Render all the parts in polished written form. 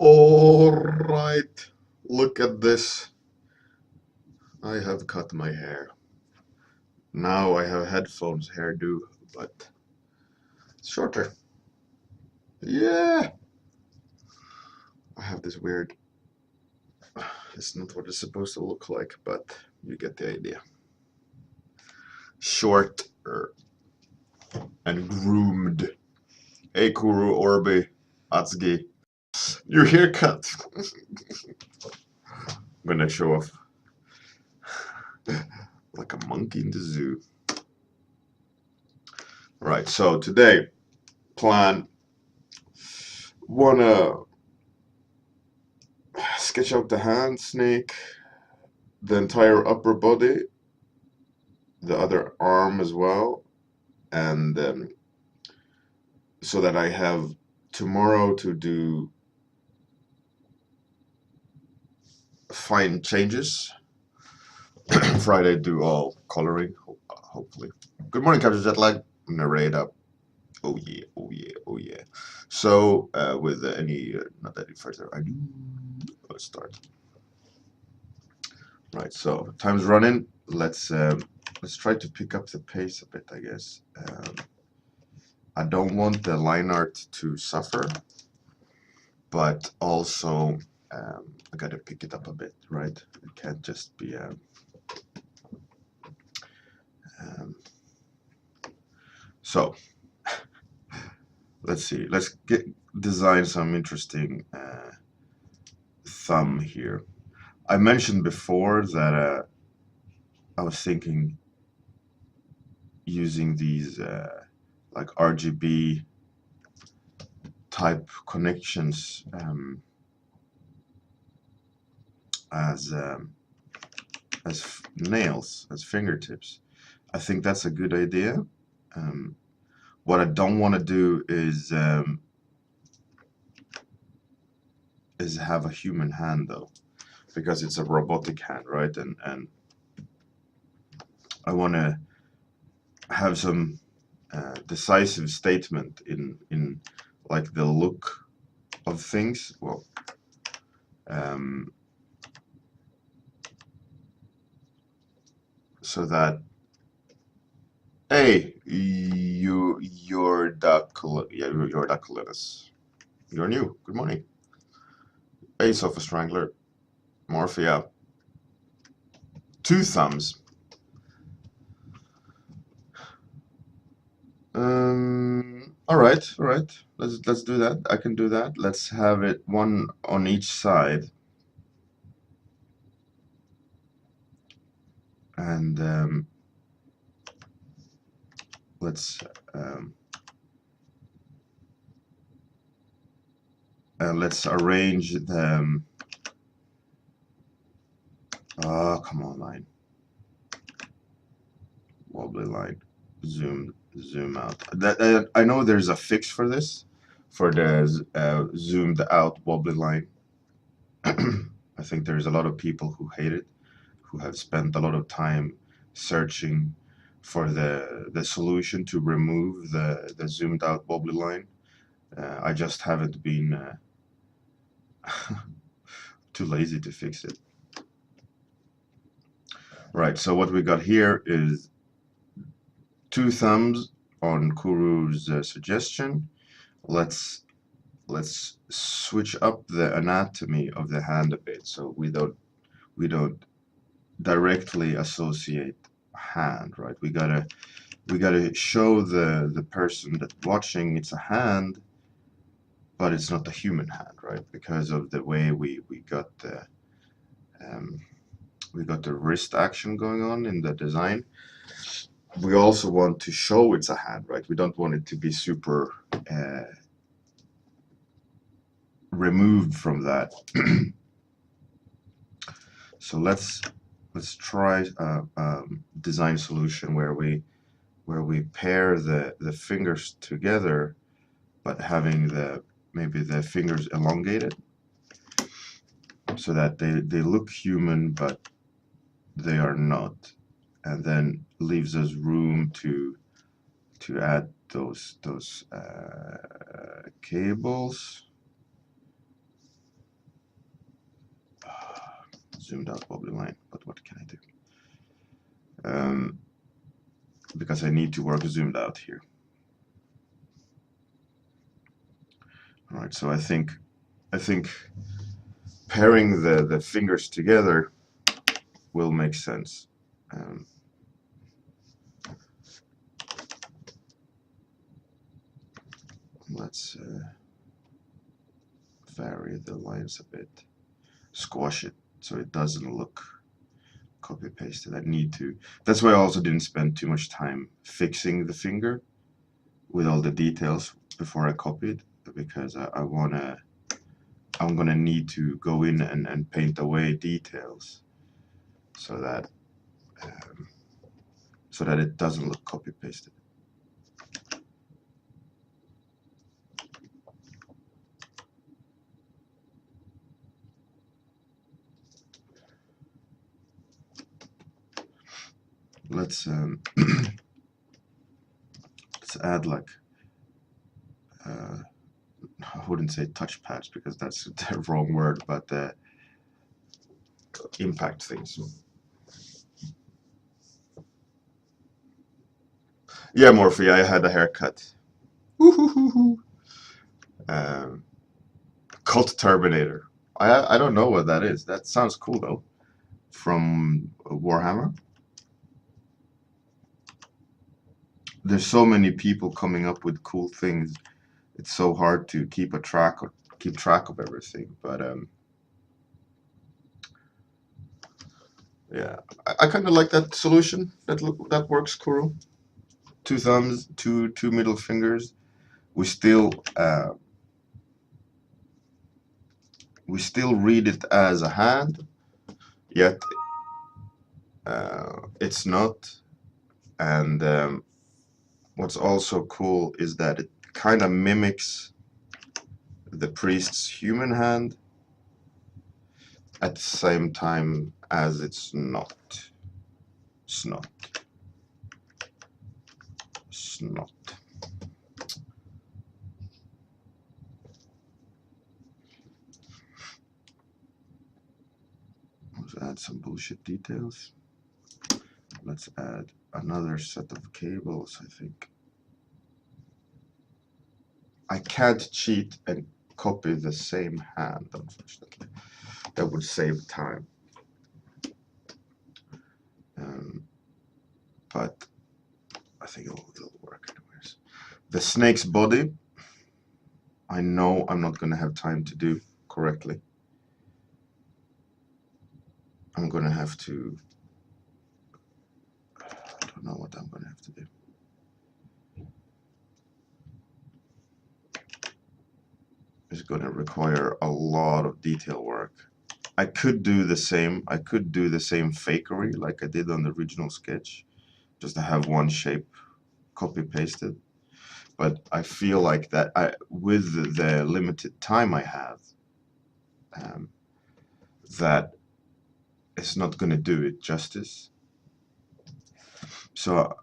Alright, look at this. I have cut my hair. Now I have headphones hairdo, but it's shorter. Yeah! I have this weird... It's not what it's supposed to look like, but you get the idea. Short and groomed. Hey Kuru, Orbi, Atsugi. Your haircut! I'm gonna show off. Like a monkey in the zoo. Right, so today, plan, wanna sketch out the hand, snake, the entire upper body, the other arm as well, and so that I have tomorrow to do fine changes. Friday do all coloring, hopefully. Good morning, Captain Jetlag. Narrate up. Oh yeah, oh yeah, oh yeah. So with any not any further ado, let's start. Right, so time's running. Let's try to pick up the pace a bit, I guess. I don't want the line art to suffer, but also I gotta pick it up a bit, right? It can't just be so let's see. Let's design some interesting thumb here. I mentioned before that I was thinking using these like RGB type connections as nails, as fingertips. I think that's a good idea. What I don't want to do is have a human hand though, because it's a robotic hand, right? And I want to have some decisive statement in like the look of things. Well, so that hey, you're Ducklinus. You're new. Good morning. Hey, Sofa Strangler. Morphia. Two thumbs. All right. Let's do that. I can do that. Let's have it one on each side. And let's arrange them. Oh, come on, line. Wobbly line. Zoom out. I know there's a fix for this, for the zoomed out wobbly line. I think there's a lot of people who hate it, who have spent a lot of time searching for the solution to remove the zoomed out wobbly line. I just haven't been too lazy to fix it. Right, so what we got here is two thumbs on Kuru's suggestion. Let's switch up the anatomy of the hand a bit, so we don't directly associate hand, right? We gotta show the person that watching it's a hand, but it's not a human hand, right? Because of the way we got the wrist action going on in the design. We also want to show it's a hand, right? We don't want it to be super removed from that. So let's try a design solution where we pair the fingers together, but having maybe the fingers elongated, so that they look human but they are not, and then leaves us room to add those cables. zoomed out wobbly line, but what can I do? Because I need to work zoomed out here. All right, so I think pairing the fingers together will make sense. Let's vary the lines a bit, squash it so it doesn't look copy pasted. I need to. That's why I also didn't spend too much time fixing the finger with all the details before I copied, because I'm gonna need to go in and paint away details so that it doesn't look copy pasted. Let's let's add like I wouldn't say touchpads because that's the wrong word, but impact things. Yeah, Morphe, I had a haircut. Cult Terminator. I don't know what that is. That sounds cool though. From Warhammer. There's so many people coming up with cool things. It's so hard to keep track of everything. But yeah, I kind of like that solution. That works, Kuro. 2 thumbs, two middle fingers. We still read it as a hand, yet it's not. And what's also cool is that it kind of mimics the priest's human hand at the same time as it's not. Snot. Let's add some bullshit details. Let's add another set of cables, I think. I can't cheat and copy the same hand, unfortunately. That would save time. But I think it'll work anyways. The snake's body, I know I'm not going to have time to do correctly. I'm going to have to, I don't know what I'm going to have to do. It's going to require a lot of detail work. I could do the same. I could do the same fakery like I did on the original sketch, just to have one shape copy pasted. But I feel like that with the limited time I have, that it's not going to do it justice. So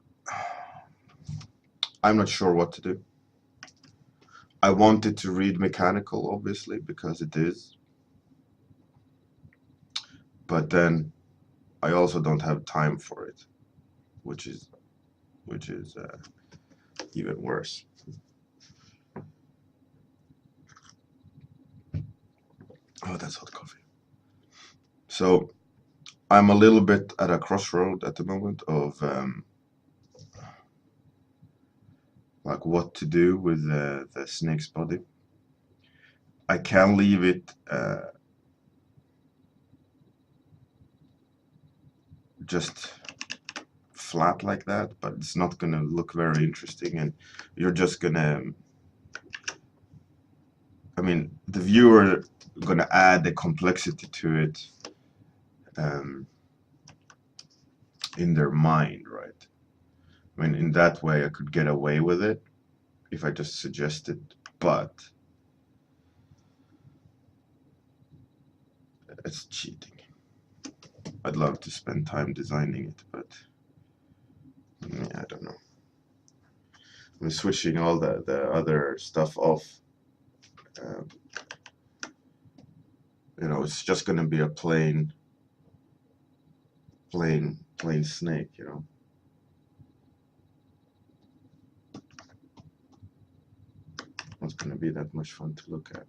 I'm not sure what to do. I want it to read mechanical, obviously, because it is. But then I also don't have time for it, which is even worse. Oh, that's hot coffee. So I'm a little bit at a crossroad at the moment of like what to do with the snake's body. I can leave it just flat like that, but it's not gonna look very interesting, and you're just gonna, I mean, the viewer gonna add the complexity to it in their mind, right? I mean, in that way I could get away with it if I just suggested, but it's cheating. I'd love to spend time designing it, but I don't know. I'm switching all the other stuff off. You know, it's just going to be a plain plain snake, you know. Not going to be that much fun to look at.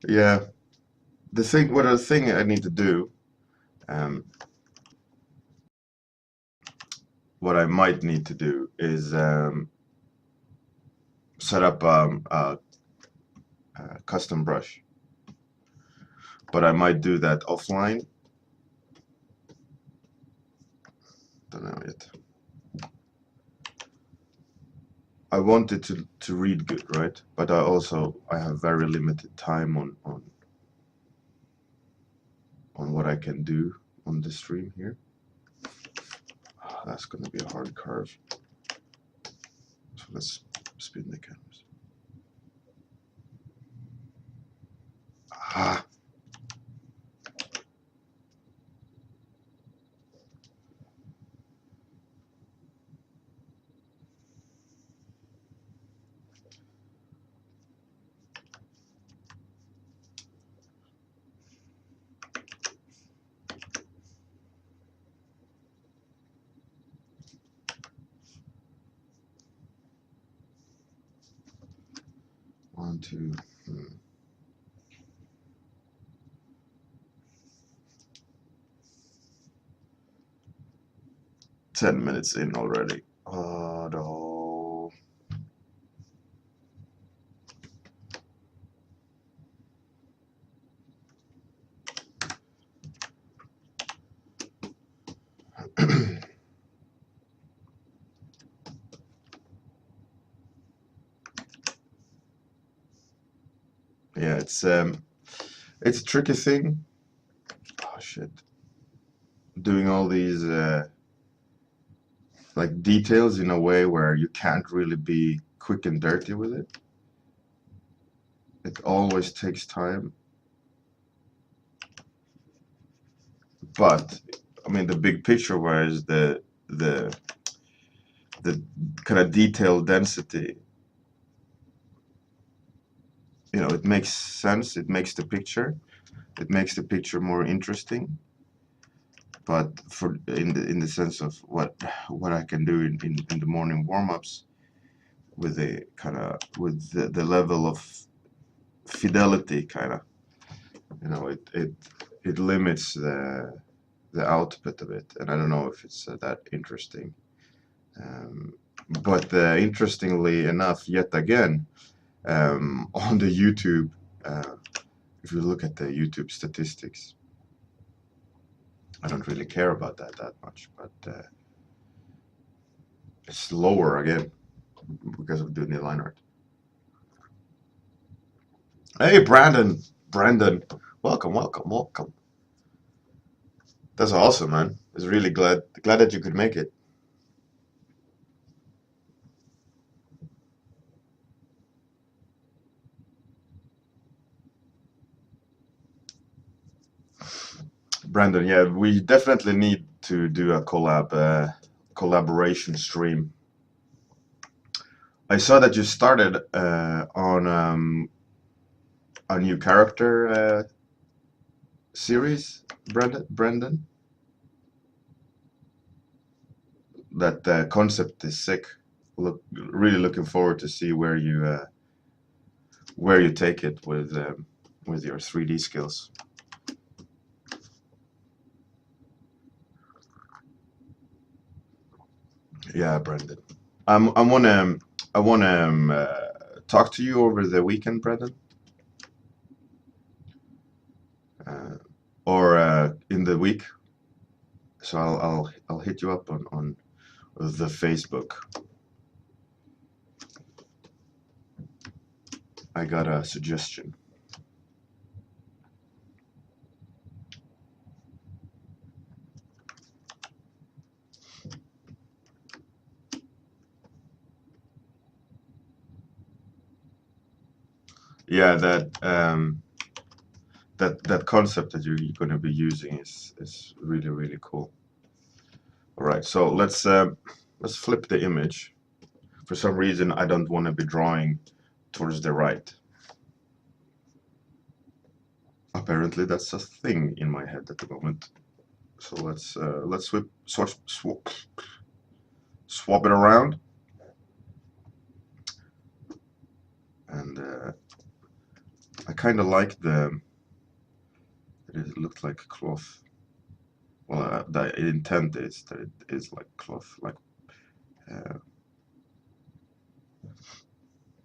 Yeah, the thing I need to do, what I might need to do is set up a custom brush, but I might do that offline. Don't know yet. I want it to read good, right? But I have very limited time on what I can do on the stream here. Oh, that's gonna be a hard curve. So let's spin the canvas. Ah. One, two. 10 minutes in already. Oh no. Yeah, it's a tricky thing. Oh shit. Doing all these like details in a way where you can't really be quick and dirty with it. It always takes time. But I mean, the big picture wise, the kind of detail density, you know, it makes sense. It makes the picture more interesting. But for in the sense of what I can do in the morning warm-ups with the level of fidelity, kind of, you know, it limits the output of it, and I don't know if it's that interesting. But interestingly enough, yet again, on the YouTube, if you look at the YouTube statistics, I don't really care about that much, but it's lower again because of doing the line art. Hey, Brandon, welcome. That's awesome, man. I was really glad that you could make it. Brandon, yeah, we definitely need to do a collaboration stream. I saw that you started on a new character series, Brandon. That concept is sick. Really looking forward to see where you take it with your 3D skills. Yeah, Brandon. I wanna talk to you over the weekend, Brandon, or in the week. So I'll hit you up on the Facebook. I got a suggestion. Yeah, that concept that you're going to be using is really cool. All right, so let's let's flip the image. For some reason, I don't want to be drawing towards the right. Apparently, that's a thing in my head at the moment. So let's swap it around, and I kind of like it looked like cloth. Well, the intent is that it is like cloth, like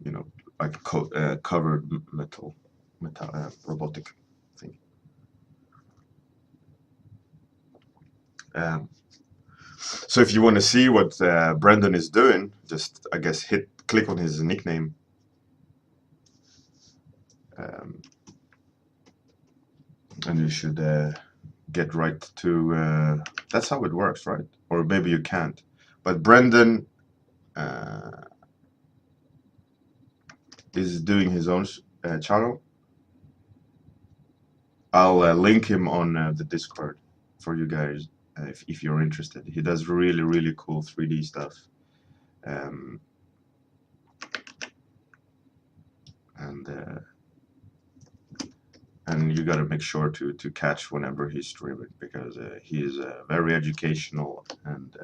you know, like covered metal robotic thing. So if you want to see what Brendan is doing, just I guess click on his nickname. And you should get right to that's how it works, right? Or maybe you can't. But Brendan is doing his own channel. I'll link him on the Discord for you guys if you're interested. He does really, really cool 3D stuff. And you got to make sure to catch whenever he's streaming, because he is very educational and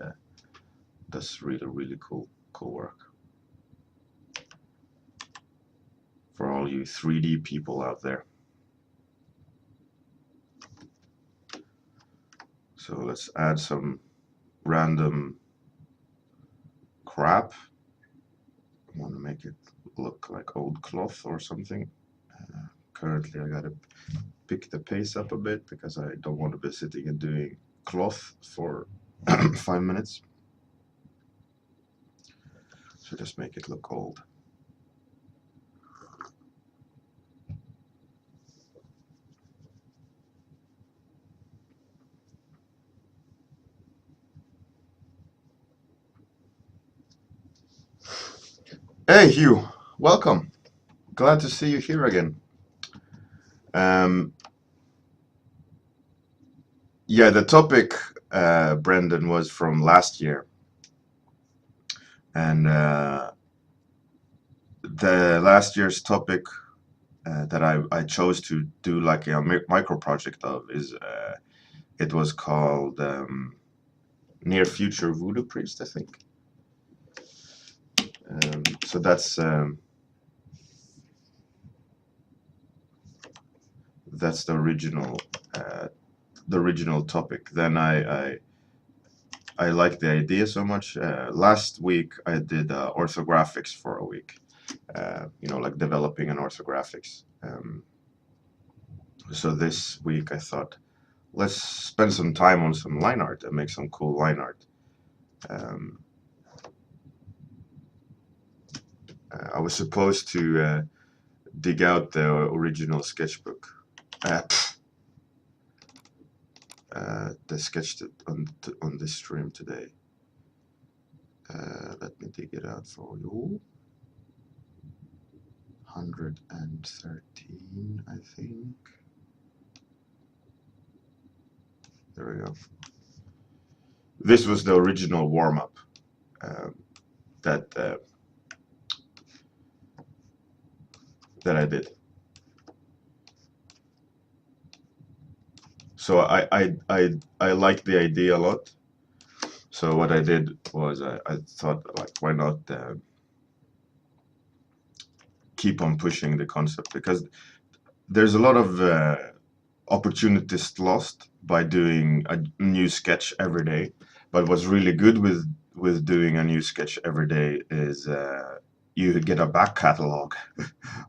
does really, really cool work. For all you 3D people out there. So let's add some random crap. I want to make it look like old cloth or something. Currently I gotta pick the pace up a bit because I don't want to be sitting and doing cloth for 5 minutes. So just make it look old. Hey Hugh, welcome. Glad to see you here again. Yeah, the topic, Brendan, was from last year. And the last year's topic that I chose to do like a micro project of is it was called Near Future Voodoo Priest, I think. So that's the original topic. Then I liked the idea so much. Last week I did orthographics for a week. You know, like developing an orthographics. So this week I thought, let's spend some time on some line art and make some cool line art. I was supposed to dig out the original sketchbook. The sketch on this stream today. Let me dig it out for you. 113, I think. There we go. This was the original warm-up that I did. So I like the idea a lot. So what I did was I thought, like, why not keep on pushing the concept, because there's a lot of opportunities lost by doing a new sketch every day. But what's really good with doing a new sketch every day is you get a back catalog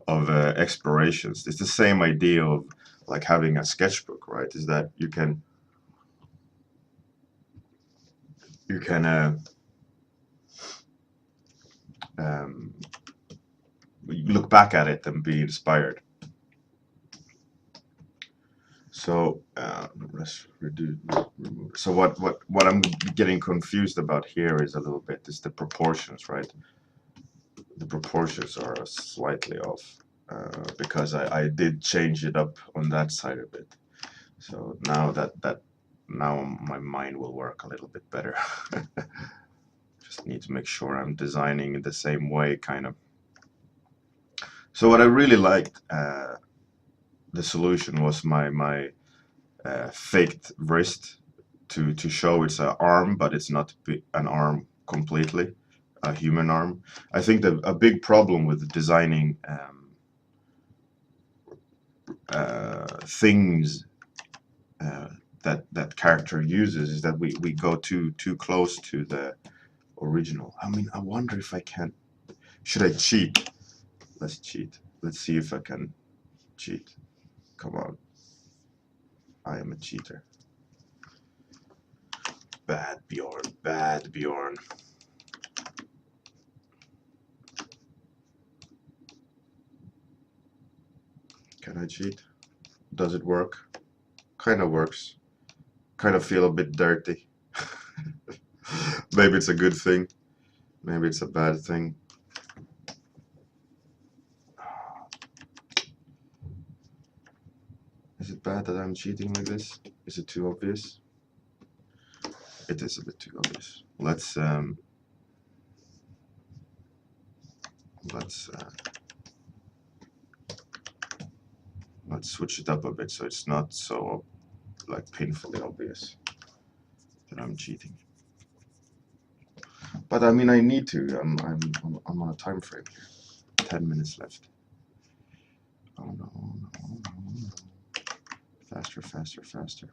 of explorations. It's the same idea of like having a sketchbook, right? Is that you can look back at it and be inspired. So let's remove. So what I'm getting confused about here is a little bit is the proportions, right? The proportions are slightly off because I did change it up on that side a bit. So now now my mind will work a little bit better. Just need to make sure I'm designing in the same way, kind of. So what I really liked, the solution was my faked wrist to show it's an arm, but it's not an arm completely, a human arm. I think that a big problem with designing things that character uses is that we go too close to the original. I mean, I wonder if I can. Should I cheat? Let's cheat. Let's see if I can cheat. Come on. I am a cheater. Bad Bjorn. Bad Bjorn. Can I cheat? Does it work? Kind of works. Kind of feel a bit dirty. Maybe it's a good thing. Maybe it's a bad thing. Is it bad that I'm cheating like this? Is it too obvious? It is a bit too obvious. Let's switch it up a bit so it's not so like painfully obvious that I'm cheating. But I mean, I need to. I'm on a time frame here. 10 minutes left. Oh no, oh no, oh no, oh no. Faster, faster, faster.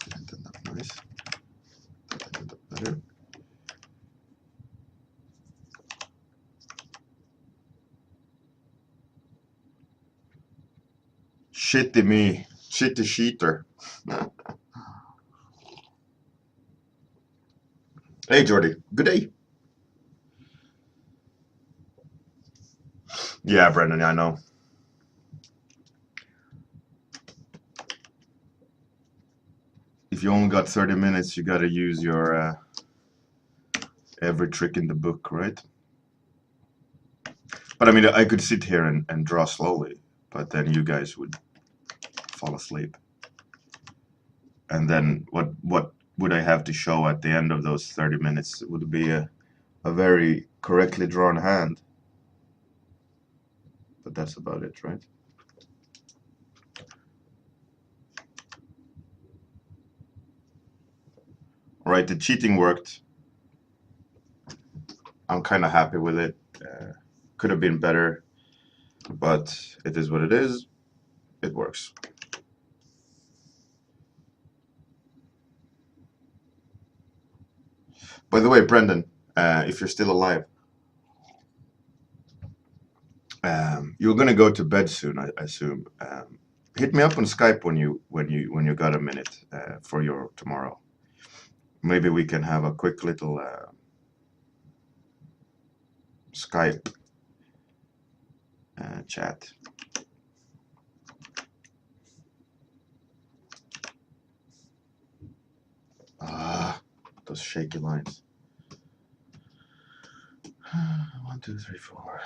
Didn't end up nice. That ended up better. Shitty me. Shitty cheater. Hey Jordy, good day. Yeah, Brendan, I know. If you only got 30 minutes, you gotta use your every trick in the book, right? But I mean, I could sit here and draw slowly, but then you guys would fall asleep. And then what would I have to show at the end of those 30 minutes? It would be a very correctly drawn hand. But that's about it, right? All right, the cheating worked. I'm kind of happy with it. Could have been better, but it is what it is. It works. By the way, Brendan, if you're still alive, you're gonna go to bed soon, I assume. Hit me up on Skype when you got a minute for your tomorrow. Maybe we can have a quick little Skype chat. Ah, those shaky lines. 1, 2, 3, 4.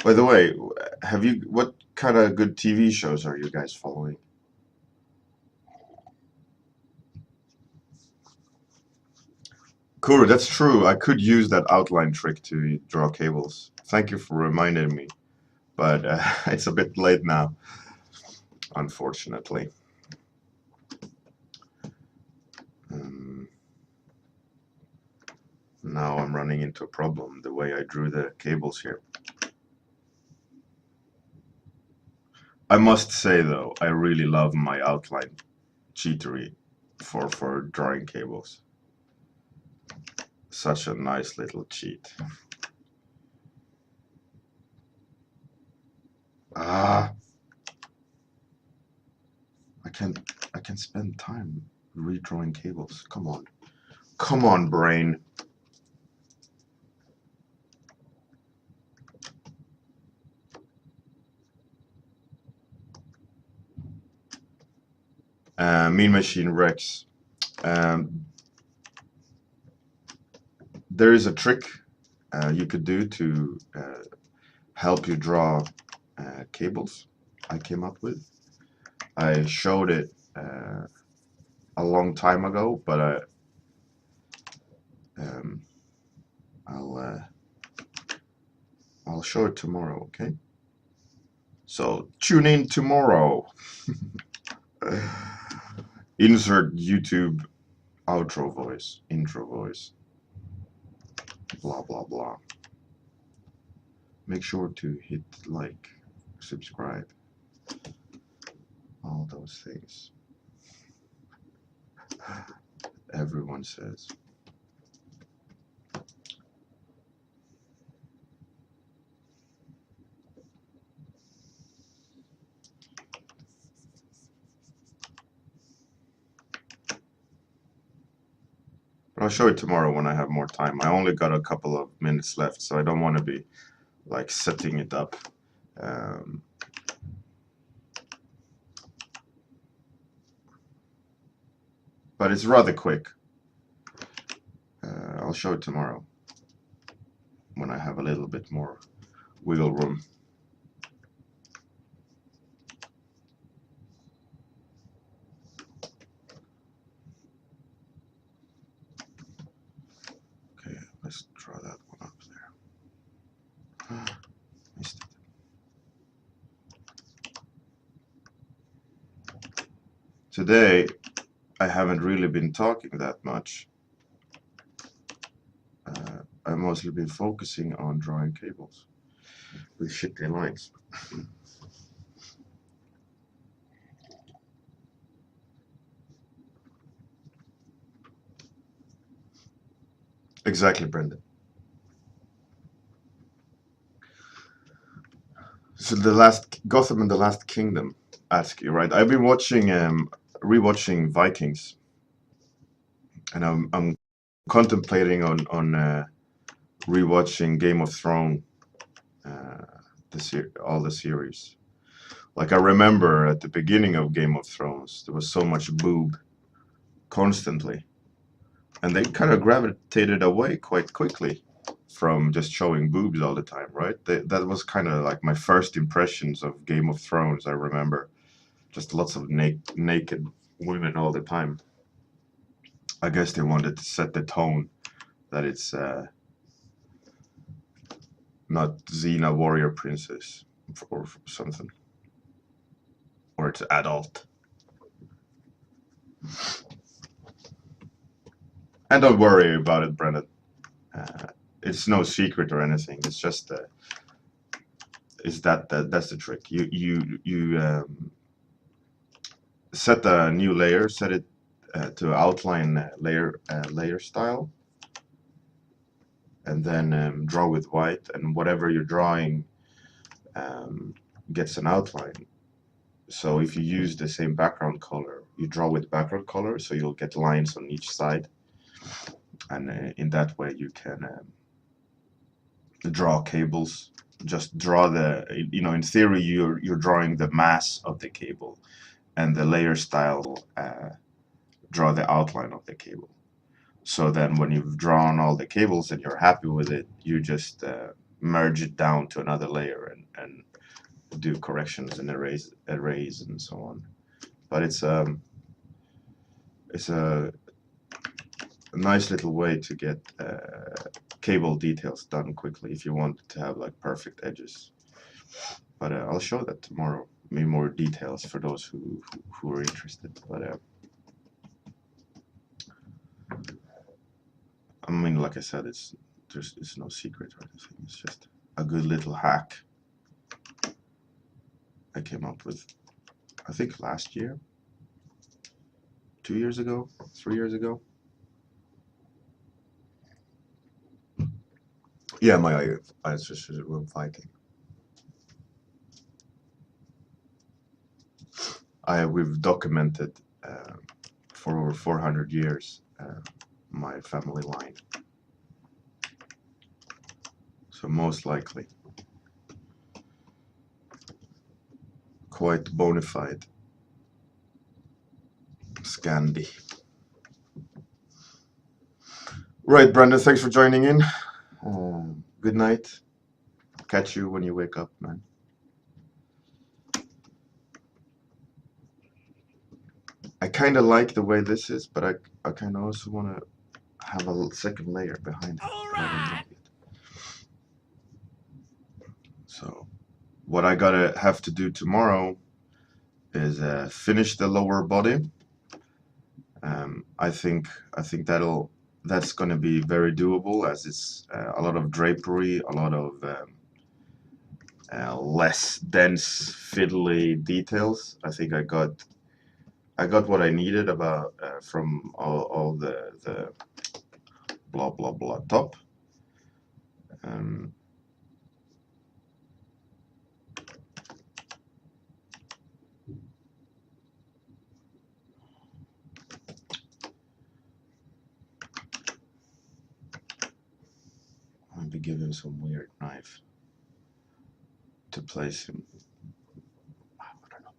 By the way, what kind of good TV shows are you guys following? Cool, that's true. I could use that outline trick to draw cables. Thank you for reminding me. But it's a bit late now, unfortunately. Now I'm running into a problem the way I drew the cables here. I must say though, I really love my outline cheatery for drawing cables. Such a nice little cheat. Ah, I can spend time redrawing cables. Come on, Come on, brain. Mean Machine Rex. There is a trick you could do to help you draw cables I came up with. I showed it a long time ago, but I'll show it tomorrow, okay? So tune in tomorrow. Insert YouTube outro voice, intro voice, blah blah blah. Make sure to hit like, subscribe, all those things everyone says. But I'll show it tomorrow when I have more time. I only got a couple of minutes left, so I don't want to be like setting it up. But it's rather quick. I'll show it tomorrow when I have a little bit more wiggle room. Okay, let's draw that one up there. Missed it. Today, I haven't really been talking that much. I've mostly been focusing on drawing cables with shitty lines. Exactly, Brendan. So the last Gotham and the Last Kingdom ask you, right? I've been watching, rewatching Vikings, and I'm contemplating on rewatching Game of Thrones, all the series. Like I remember at the beginning of Game of Thrones, there was so much boob constantly, and they kind of gravitated away quite quickly from just showing boobs all the time, right? That was kind of like my first impressions of Game of Thrones. I remember just lots of naked women all the time. I guess they wanted to set the tone that it's not Xena warrior princess or something, or it's adult. And don't worry about it, Brennan. It's no secret or anything. It's just that's the trick. You set a new layer, set it to outline layer style, and then draw with white, and whatever you're drawing gets an outline. So if you use the same background color, you draw with background color, so you'll get lines on each side, and in that way you can draw cables. Just draw in theory you're drawing the mass of the cable, and the layer style draw the outline of the cable. So then when you've drawn all the cables and you're happy with it, you just merge it down to another layer and do corrections and erase and so on. But it's a nice little way to get cable details done quickly if you want to have like perfect edges. But I'll show that tomorrow. Maybe more details for those who are interested. But I mean, like I said, it's no secret or anything. It's just a good little hack I came up with, I think last year, 2 years ago, 3 years ago. Yeah, my answer was Viking. We've documented for over 400 years my family line. So most likely quite bona fide Scandi. Right, Brandon, thanks for joining in. Good night. Catch you when you wake up, man. I kind of like the way this is, but I kind of also want to have a second layer behind it. All right. So what I gotta have to do tomorrow is finish the lower body. I think that's gonna be very doable, as it's a lot of drapery, a lot of less dense fiddly details. I think I got what I needed about from all the blah blah blah top. I'm gonna give him some weird knife to place him. I don't know.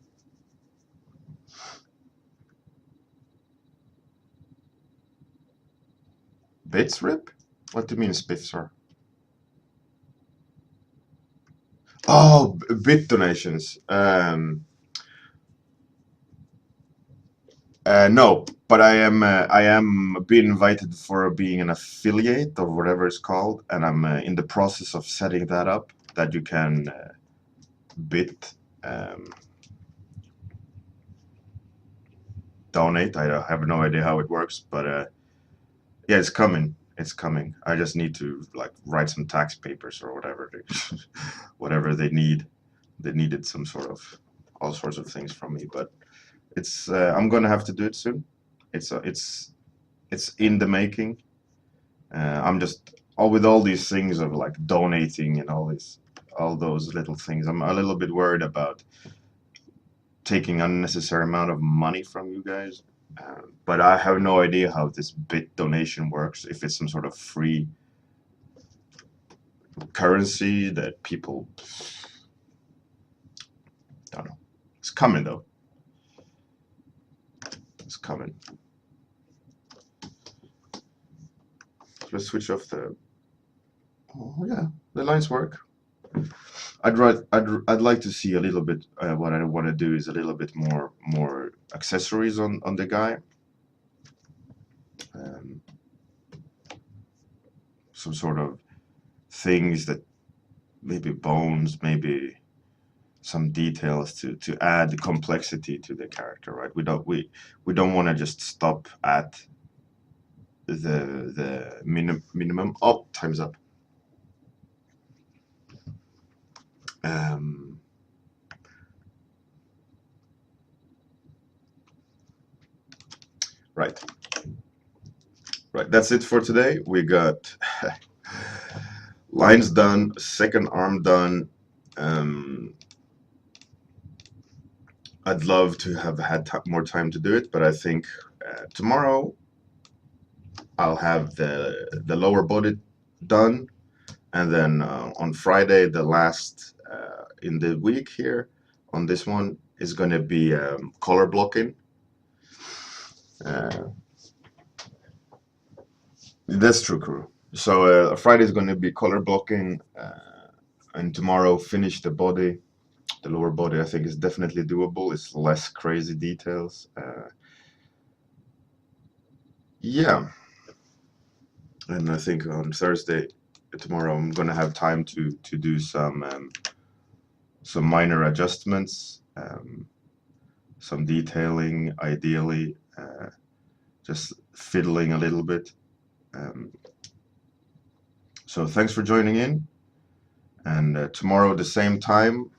Bits rip? What do you mean Spitzer? Oh, bit donations. No, but I am being invited for being an affiliate or whatever it's called, and I'm in the process of setting that up. That you can bit donate. I have no idea how it works, but yeah, it's coming. It's coming. I just need to like write some tax papers or whatever, whatever they need. They needed some sort of all sorts of things from me, but it's I'm gonna have to do it soon. It's in the making. I'm just with all these things of like donating and all those little things. I'm a little bit worried about taking unnecessary amount of money from you guys. But I have no idea how this bit donation works. If it's some sort of free currency that people don't know. It's coming though. It's coming. Let's switch off the. Oh yeah, the lines work. I'd like to see a little bit. What I want to do is a little bit more accessories on the guy. Some sort of things that maybe bones, maybe some details to add complexity to the character, right? We don't want to just stop at the minimum. Oh, time's up. Right. That's it for today. We got lines done, second arm done. I'd love to have had more time to do it, but I think tomorrow I'll have the lower body done, and then on Friday, the last in the week here on this one is going to be color blocking. That's true, crew. So Friday is going to be color blocking, and tomorrow finish the body. The lower body, I think, is definitely doable. It's less crazy details. Yeah. And I think on Thursday, tomorrow, I'm gonna have time to do some minor adjustments, some detailing, ideally, just fiddling a little bit. So thanks for joining in, and tomorrow the same time,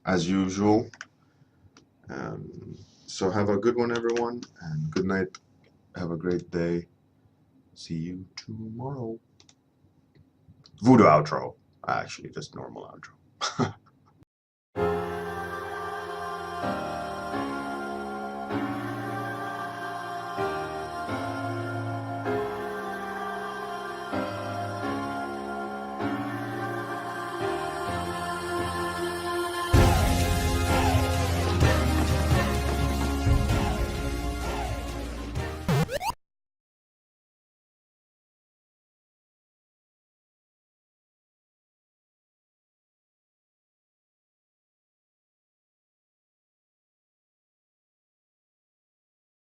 as usual. So have a good one, everyone, and good night. Have a great day. See you tomorrow. Voodoo outro. Actually, just normal outro.